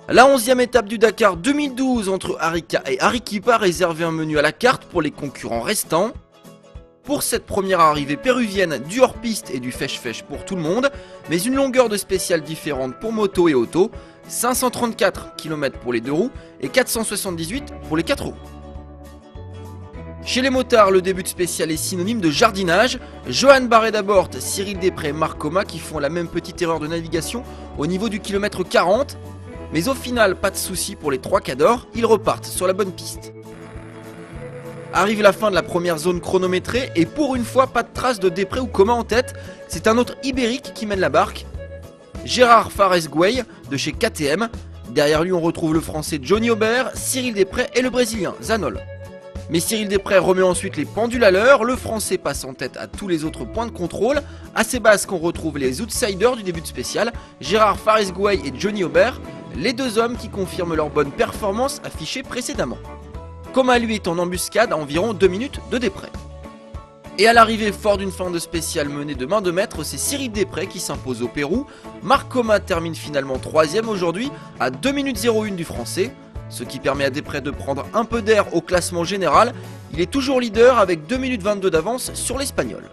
La 11e étape du Dakar 2012 entre Arica et Arequipa réservait un menu à la carte pour les concurrents restants. Pour cette première arrivée péruvienne, du hors-piste et du fèche-fèche pour tout le monde, mais une longueur de spéciale différente pour moto et auto, 534 km pour les 2 roues et 478 pour les 4 roues. Chez les motards, le début de spécial est synonyme de jardinage. Johan Barret-Dabort, Cyril Després, Marc Coma qui font la même petite erreur de navigation au niveau du kilomètre 40. Mais au final, pas de soucis pour les 3 cadors, ils repartent sur la bonne piste. Arrive la fin de la première zone chronométrée et pour une fois, pas de trace de Després ou Coma en tête. C'est un autre Ibérique qui mène la barque. Gérard Fares-Gway de chez KTM. Derrière lui, on retrouve le français Johnny Aubert, Cyril Després et le brésilien Zanol. Mais Cyril Després remet ensuite les pendules à l'heure, le français passe en tête à tous les autres points de contrôle. À ses bases qu'on retrouve les outsiders du début de spécial, Gérard Fares-Gway et Johnny Aubert, les deux hommes qui confirment leur bonne performance affichée précédemment. Coma lui est en embuscade à environ 2 minutes de Després. Et à l'arrivée, fort d'une fin de spécial menée de main de maître, c'est Cyril Després qui s'impose au Pérou. Marc Coma termine finalement 3ème aujourd'hui à 2 minutes 01 du français. Ce qui permet à Després de prendre un peu d'air au classement général. Il est toujours leader avec 2 minutes 22 d'avance sur l'Espagnol.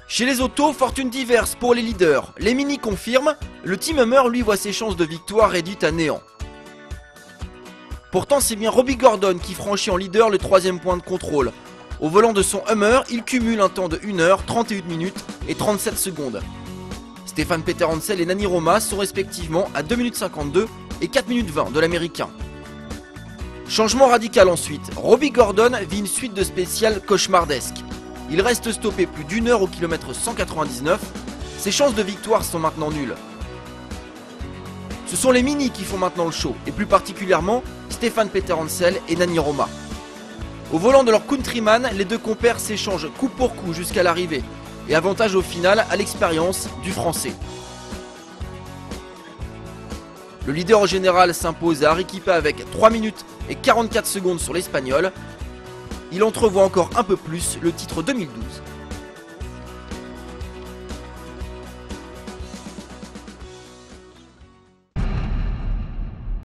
Chez les autos, fortune diverse pour les leaders. Les Mini confirment, le Team Hummer lui voit ses chances de victoire réduites à néant. Pourtant c'est bien Robbie Gordon qui franchit en leader le 3ème point de contrôle. Au volant de son Hummer, il cumule un temps de 1h, 31 minutes et 37 secondes. Stéphane Peterhansel et Nani Roma sont respectivement à 2 minutes 52 et 4 minutes 20 de l'américain. Changement radical ensuite, Robbie Gordon vit une suite de spéciales cauchemardesques. Il reste stoppé plus d'1 heure au kilomètre 199, ses chances de victoire sont maintenant nulles. Ce sont les Mini qui font maintenant le show, et plus particulièrement Stéphane Peterhansel et Nani Roma. Au volant de leur countryman, les deux compères s'échangent coup pour coup jusqu'à l'arrivée. Et avantage au final à l'expérience du français. Le leader au général s'impose à Arequipa avec 3 minutes et 44 secondes sur l'Espagnol. Il entrevoit encore un peu plus le titre 2012.